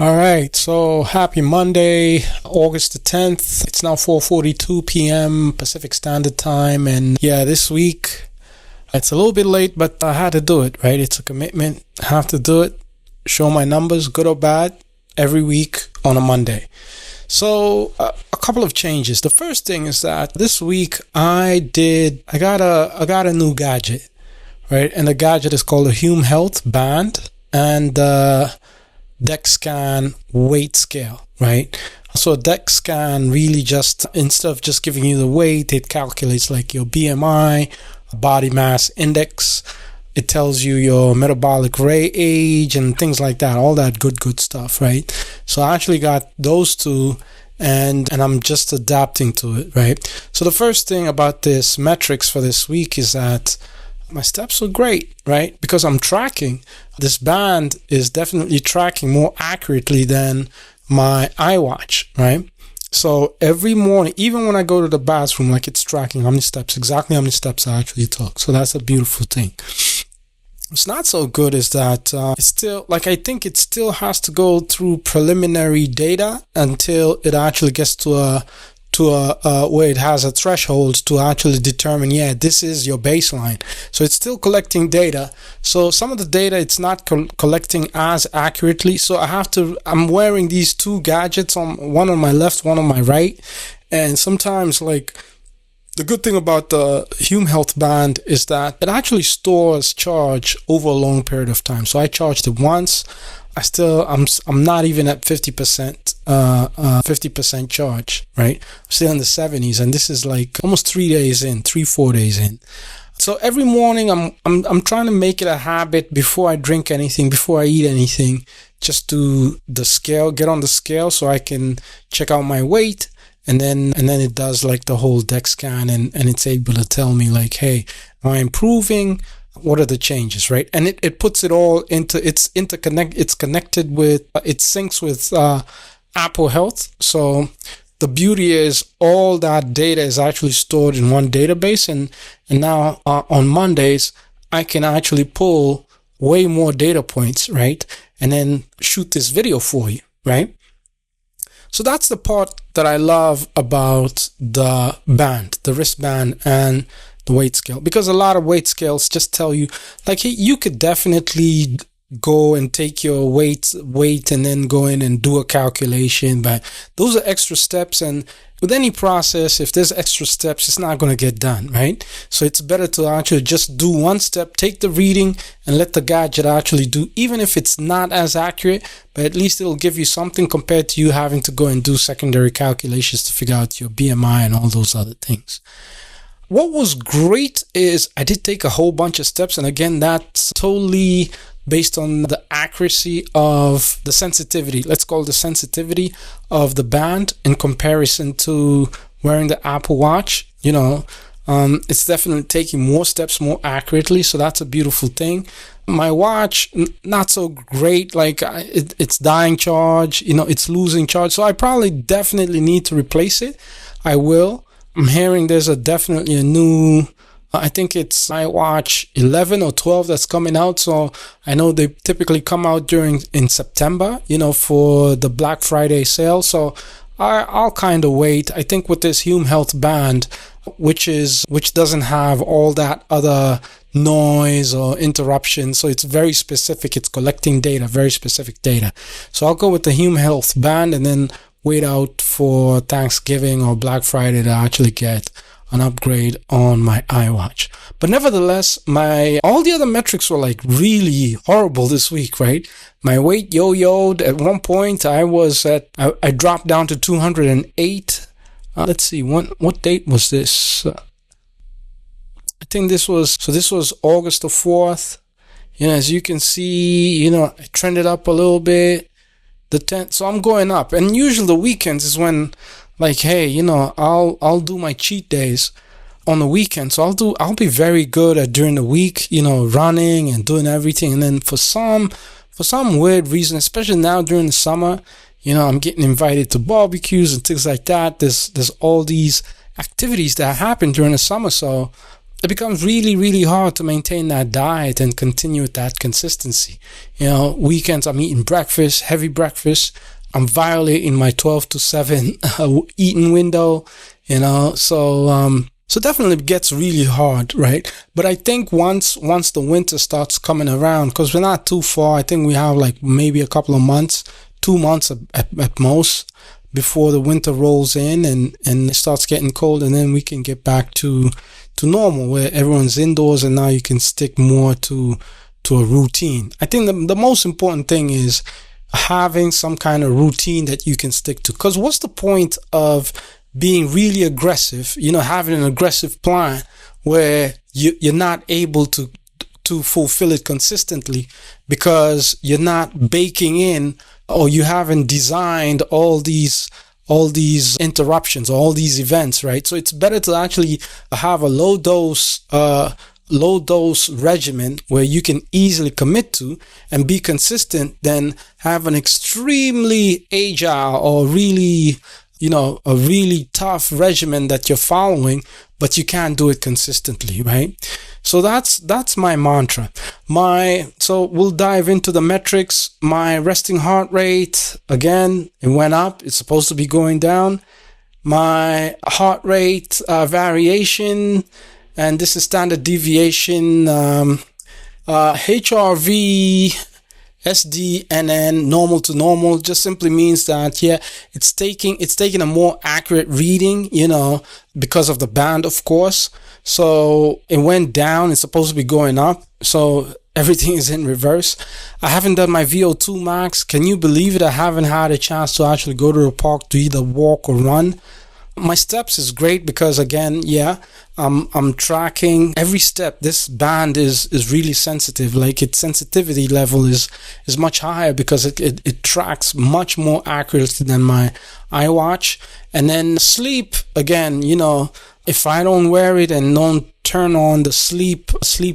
All right, so happy Monday, August the 10th. It's now 4:42 p.m. Pacific Standard Time, and yeah, this week it's a little bit late, but I had to do it, right? It's a commitment. I have to do it. Show my numbers, good or bad, every week on a Monday. So a couple of changes. The first thing is that this week I got a new gadget, right? And the gadget is called a Hume Health band and DEX scan weight scale, right? So DEX scan really just, instead of just giving you the weight, it calculates like your BMI, body mass index. It tells you your metabolic rate, age, and things like that, all that good stuff, right? So I actually got those two, and I'm just adapting to it, right? So the first thing about this metrics for this week is that my steps are great, right? Because I'm tracking. This band is definitely tracking more accurately than my iWatch, right? So every morning, even when I go to the bathroom, like it's tracking exactly how many steps I actually took. So that's a beautiful thing. What's not so good is that it's still, I think it still has to go through preliminary data until it actually gets to where it has a threshold to actually determine, this is your baseline. So it's still collecting data. So some of the data it's not collecting as accurately. So I'm wearing these two gadgets, one on my left, one on my right. And sometimes the good thing about the Hume Health band is that it actually stores charge over a long period of time. So I charged it once. I'm not even at 50% charge, right? I'm still in the 70s, and this is almost 4 days in. So every morning I'm trying to make it a habit before I drink anything, before I eat anything, just do the scale, get on the scale so I can check out my weight. And then it does the whole DEX scan and it's able to tell me hey, am I improving? What are the changes, right? And it puts it all it syncs with Apple Health. So the beauty is all that data is actually stored in one database, and now on Mondays I can actually pull way more data points, right? And then shoot this video for you, right? So that's the part that I love about the band, the wristband, and the weight scale, because a lot of weight scales just tell you hey, you could definitely go and take your weight and then go in and do a calculation, but those are extra steps, and with any process, if there's extra steps, it's not going to get done, right? So it's better to actually just do one step, take the reading, and let the gadget actually do, even if it's not as accurate, but at least it'll give you something compared to you having to go and do secondary calculations to figure out your BMI and all those other things. What was great is I did take a whole bunch of steps, and again, that's totally based on the accuracy of the sensitivity. Let's call it the sensitivity of the band in comparison to wearing the Apple Watch. It's definitely taking more steps more accurately, so that's a beautiful thing. My watch, not so great. It's dying charge. It's losing charge, so I probably definitely need to replace it. I will. I'm hearing there's definitely a new, I think it's iWatch 11 or 12 that's coming out. So I know they typically come out in September, for the Black Friday sale. So I'll kind of wait. I think with this Hume Health band, which doesn't have all that other noise or interruption. So it's very specific. It's collecting data, very specific data. So I'll go with the Hume Health band and then wait out for Thanksgiving or Black Friday to actually get an upgrade on my iWatch. But nevertheless, all the other metrics were really horrible this week, right? My weight yo-yoed. At one point I dropped down to 208. Let's see, what date was this? I think this was August the 4th. As you can see, I trended up a little bit. The 10th, so I'm going up, and usually the weekends is when, hey, I'll do my cheat days on the weekend. So I'll be very good at during the week, running and doing everything, and then for some weird reason, especially now during the summer, I'm getting invited to barbecues and things like that. There's all these activities that happen during the summer, so it becomes really, really hard to maintain that diet and continue with that consistency. Weekends I'm eating breakfast, heavy breakfast. I'm violating my 12 to 7 eating window, so definitely it gets really hard, right? But I think once the winter starts coming around, because we're not too far, I think we have like maybe a couple of months, 2 months at most, before the winter rolls in and it starts getting cold, and then we can get back to normal where everyone's indoors and now you can stick more to a routine. I think the most important thing is having some kind of routine that you can stick to, because what's the point of being really aggressive, having an aggressive plan where you're not able to fulfill it consistently because you're not baking in, or you haven't designed all these interruptions, all these events, right? So it's better to actually have a low dose regimen where you can easily commit to and be consistent than have an extremely agile or really, a really tough regimen that you're following, but you can't do it consistently, right? So that's my mantra. So we'll dive into the metrics. My resting heart rate, again, it went up. It's supposed to be going down. My heart rate variation, and this is standard deviation, HRV, SDNN, normal to normal, just simply means that, it's taking a more accurate reading, because of the band, of course. So it went down. It's supposed to be going up. So everything is in reverse. I haven't done my VO2 max. Can you believe it? I haven't had a chance to actually go to the park to either walk or run. My steps is great because, again, I'm tracking every step. This band is really sensitive. Like, its sensitivity level is much higher because it tracks much more accurately than my iWatch. And then sleep, again, if I don't wear it and don't turn on the sleep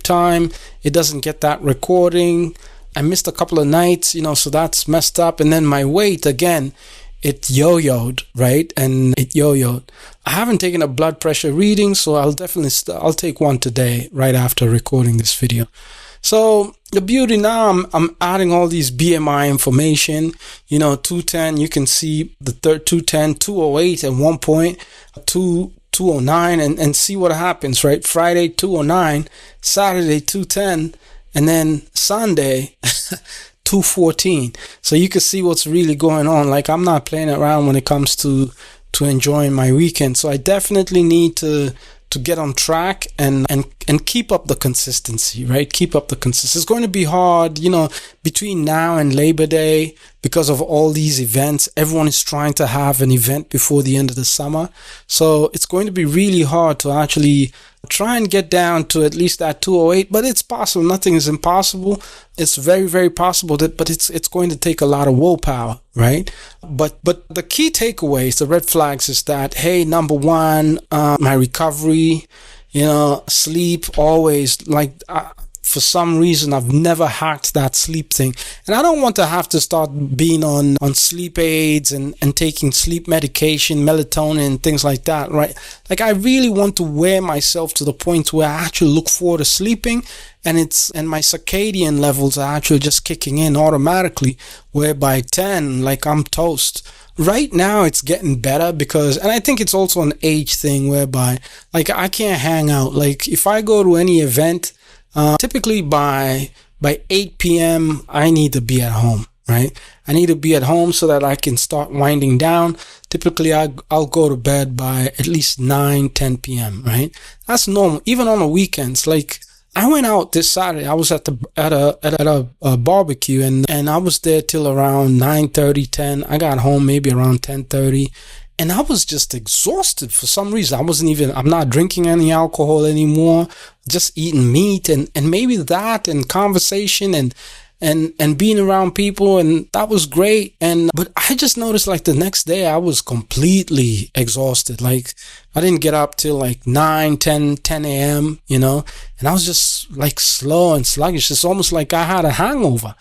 time, it doesn't get that recording. I missed a couple of nights, so that's messed up. And then my weight, again, it yo-yoed, right? And it yo-yoed. I haven't taken a blood pressure reading, so I'll definitely I'll take one today, right after recording this video. So the beauty now, I'm adding all these BMI information, 210, you can see the third 210, 208 at one point, 209, and see what happens, right? Friday 209, Saturday 210, and then Sunday 214. So you can see what's really going on. Like, I'm not playing around when it comes to enjoying my weekend. So I definitely need to get on track and keep up the consistency, right? Keep up the consistency. It's going to be hard, between now and Labor Day, because of all these events. Everyone is trying to have an event before the end of the summer. So it's going to be really hard to actually try and get down to at least that 208, but it's possible. Nothing is impossible. It's very, very possible but it's going to take a lot of willpower, right? But the key takeaways, the red flags, is that, hey, number one, my recovery, sleep, always, like, for some reason, I've never hacked that sleep thing. And I don't want to have to start being on sleep aids and taking sleep medication, melatonin, and things like that, right? Like, I really want to wear myself to the point where I actually look forward to sleeping, and my circadian levels are actually just kicking in automatically, where by 10, like, I'm toast. Right now it's getting better and I think it's also an age thing, whereby, like, I can't hang out. Like, if I go to any event, typically by 8 p.m. I need to be at home, right? I need to be at home so that I can start winding down. Typically I'll go to bed by at least 9-10 p.m., right? That's normal. Even on the weekends. Like, I went out this Saturday. I was at a barbecue, and I was there till around 9:30, 10. I got home maybe around 10:30, and I was just exhausted for some reason. I'm not drinking any alcohol anymore, just eating meat and maybe that, and conversation and being around people, and that was great. But I just noticed, like, the next day I was completely exhausted. Like, I didn't get up till like 10 a.m., and I was just like slow and sluggish. It's almost like I had a hangover.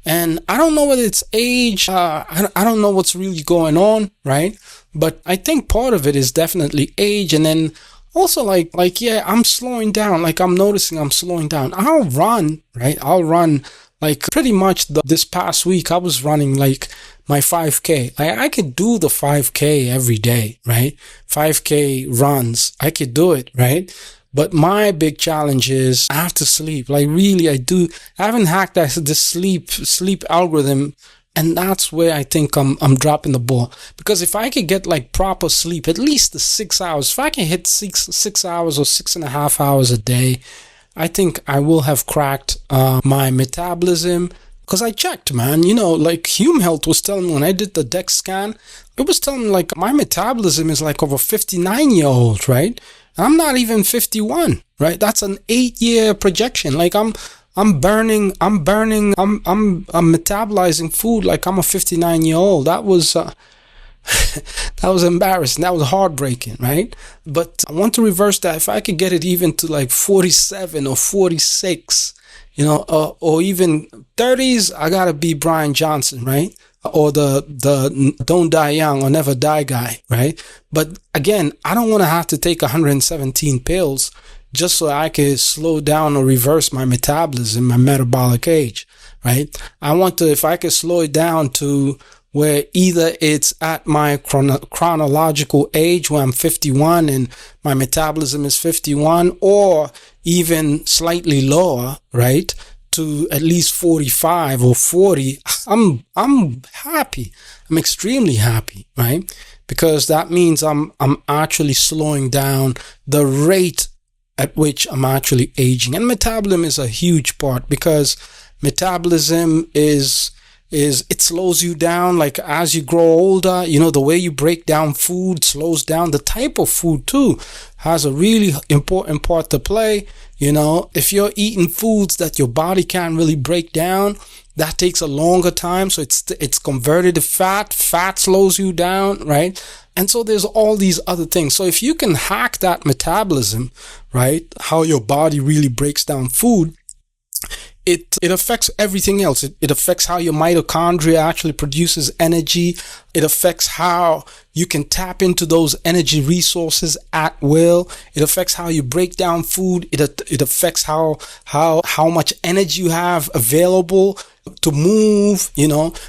And I don't know whether it's age. I don't know what's really going on, right? But I think part of it is definitely age. And then also yeah, I'm slowing down. Like I'm noticing I'm slowing down. I'll run, right? I'll run like pretty much this past week. I was running like my 5K. I could do the 5K every day, right? 5K runs. I could do it, right? But my big challenge is I have to sleep. Like really, I haven't hacked this sleep algorithm. And that's where I think I'm dropping the ball. Because if I could get like proper sleep, at least the 6 hours, if I can hit six hours or 6.5 hours a day, I think I will have cracked my metabolism. Because I checked, man, like Hume Health was telling me when I did the DEX scan, it was telling me like my metabolism is like of a 59-year-old, right? I'm not even 51, right? That's an 8-year projection. Like I'm metabolizing food like I'm a 59-year-old. That was that was embarrassing. That was heartbreaking, right? But I want to reverse that. If I could get it even to like 47 or 46, or even 30s, I gotta be Brian Johnson, right? Or the don't die young or never die guy, right? But again, I don't want to have to take 117 pills just so I can slow down or reverse my metabolism, my metabolic age, right? I want to, if I can slow it down to where either it's at my chronological age where I'm 51 and my metabolism is 51, or even slightly lower, right, to at least 45 or 40, I'm happy. I'm extremely happy, right? Because that means I'm actually slowing down the rate at which I'm actually aging. And metabolism is a huge part, because metabolism is it slows you down. Like as you grow older, the way you break down food slows down. The type of food too has a really important part to play. If you're eating foods that your body can't really break down, that takes a longer time. So it's converted to fat. Fat slows you down, right? And so there's all these other things. So if you can hack that metabolism, right, how your body really breaks down food, it affects everything else. It affects how your mitochondria actually produces energy. It affects how you can tap into those energy resources at will. It affects how you break down food. It affects how much energy you have available to move,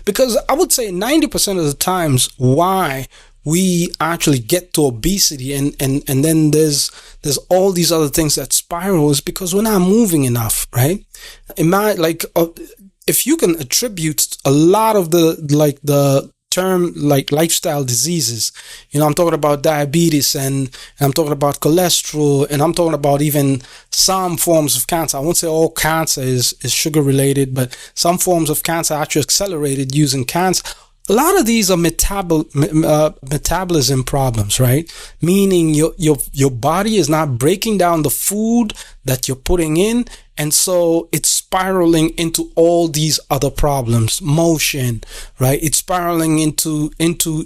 because I would say 90% of the times why we actually get to obesity and then there's all these other things that spiral is because we're not moving enough, right? If you can attribute a lot of the term like lifestyle diseases, I'm talking about diabetes and I'm talking about cholesterol, and I'm talking about even some forms of cancer. I won't say all cancer is sugar related, but some forms of cancer are actually accelerated using cancer. A lot of these are metabolism problems, right? Meaning your body is not breaking down the food that you're putting in, and so it's spiraling into all these other problems. Motion, right? It's spiraling into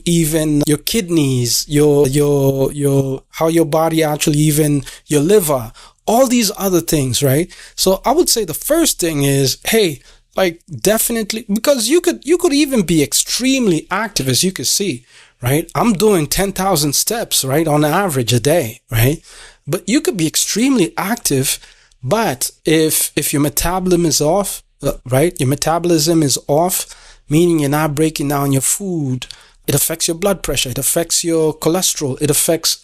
even your kidneys, your how your body actually, even your liver, all these other things, right? So I would say the first thing is, hey, like definitely, because you could even be extremely active, as you can see, right? I'm doing 10,000 steps, right, on average a day, right? But you could be extremely active, but if your metabolism is off, right? Your metabolism is off, meaning you're not breaking down your food. It affects your blood pressure. It affects your cholesterol. It affects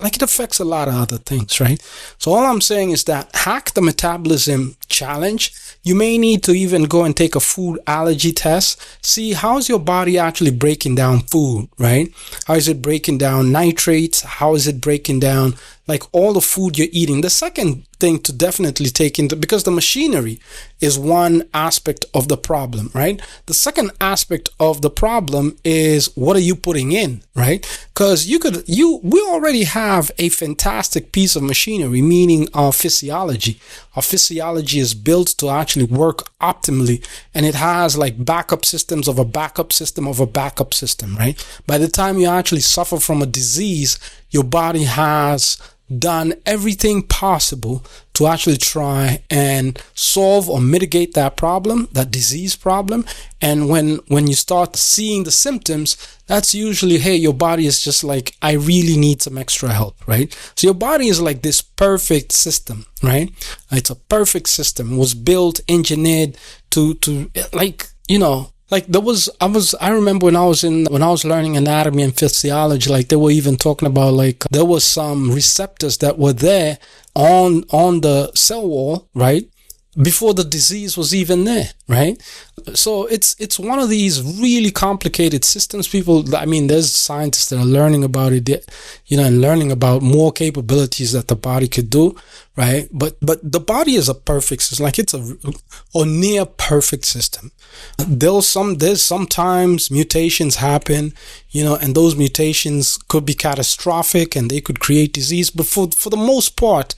a lot of other things, right? So all I'm saying is that hack the metabolism challenge. You may need to even go and take a food allergy test. See how's your body actually breaking down food, right? How is it breaking down nitrates? How is it breaking down like all the food you're eating? The second thing to definitely take into, because the machinery is one aspect of the problem, right? The second aspect of the problem is what are you putting in, right? Because we already have a fantastic piece of machinery, meaning our physiology. Our physiology is built to actually work optimally, and it has like backup systems of a backup system of a backup system, right? By the time you actually suffer from a disease, your body has done everything possible to actually try and solve or mitigate that problem, that disease problem. And when you start seeing the symptoms, that's usually, hey, your body is just like, I really need some extra help, right? So your body is like this perfect system, right? It's a perfect system. It was built, engineered to like, you know, like I remember when I was learning anatomy and physiology, like they were even talking about like there was some receptors that were there on the cell wall, right? Before the disease was even there, right? So it's one of these really complicated systems. People, I mean, there's scientists that are learning about it, you know, and learning about more capabilities that the body could do, right? But the body is a perfect system, like it's a near perfect system. There's sometimes mutations happen, you know, and those mutations could be catastrophic and they could create disease. But for the most part,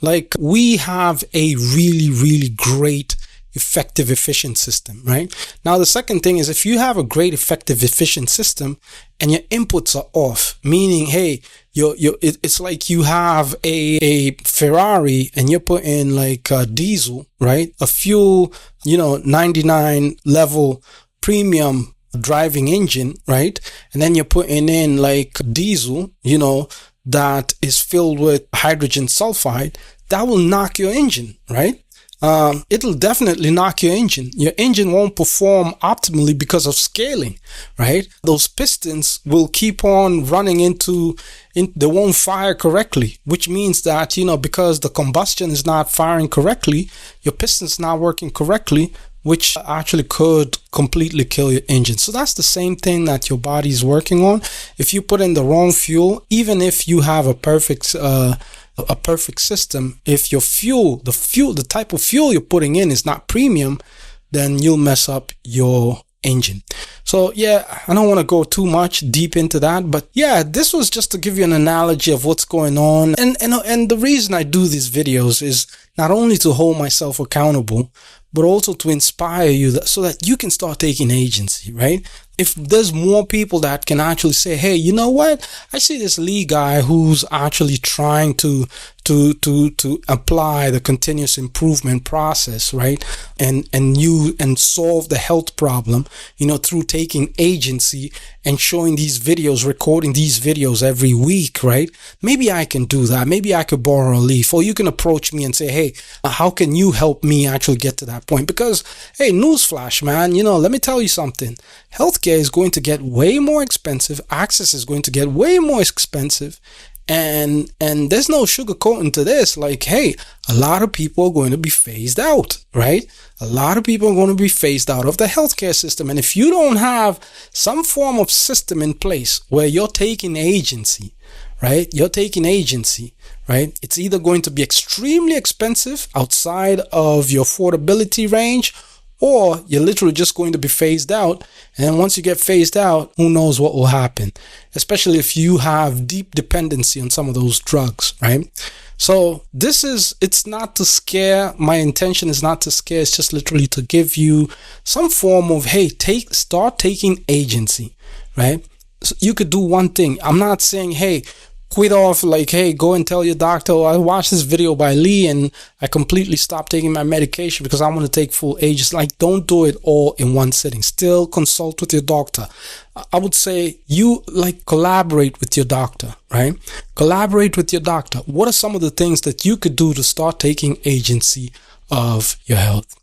like we have a really, really great, effective, efficient system, right? Now, the second thing is if you have a great, effective, efficient system and your inputs are off, meaning, hey, it's like you have a Ferrari and you're putting like diesel, right? A fuel, you know, 99 level premium driving engine, right? And then you're putting in like diesel, you know, that is filled with hydrogen sulfide. That will knock your engine, right? It'll definitely knock your engine. Your engine won't perform optimally because of scaling, right? Those pistons will keep on running they won't fire correctly, which means that, you know, because the combustion is not firing correctly, your piston's not working correctly, which actually could completely kill your engine. So that's the same thing that your body is working on. If you put in the wrong fuel, even if you have a perfect system, if your the type of fuel you're putting in is not premium, then you'll mess up your engine. So yeah, I don't want to go too much deep into that, but yeah, this was just to give you an analogy of what's going on. And the reason I do these videos is not only to hold myself accountable, but also to inspire you so that you can start taking agency, right? If there's more people that can actually say, hey, you know what? I see this Lee guy who's actually trying to apply the continuous improvement process, right? And solve the health problem, you know, through taking agency and showing these videos, recording these videos every week, right? Maybe I can do that. Maybe I could borrow a leaf, or you can approach me and say, hey, how can you help me actually get to that point? Because, hey, newsflash, man, you know, let me tell you something. Healthcare is going to get way more expensive. Access is going to get way more expensive. And there's no sugarcoating to this. Like, hey, a lot of people are going to be phased out, right? A lot of people are going to be phased out of the healthcare system. And if you don't have some form of system in place where you're taking agency, right? It's either going to be extremely expensive outside of your affordability range, or you're literally just going to be phased out. And then once you get phased out, who knows what will happen, especially if you have deep dependency on some of those drugs, right? So it's not to scare. My intention is not to scare. It's just literally to give you some form of, hey, start taking agency, right? So you could do one thing. I'm not saying, hey, quit off, like, hey, go and tell your doctor, oh, I watched this video by Lee and I completely stopped taking my medication because I want to take full agency. Like, don't do it all in one sitting. Still consult with your doctor. I would say you collaborate with your doctor, right? Collaborate with your doctor. What are some of the things that you could do to start taking agency of your health?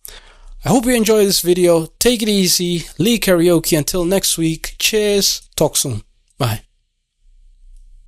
I hope you enjoyed this video. Take it easy. Lee Kariuki. Until next week. Cheers. Talk soon. Bye.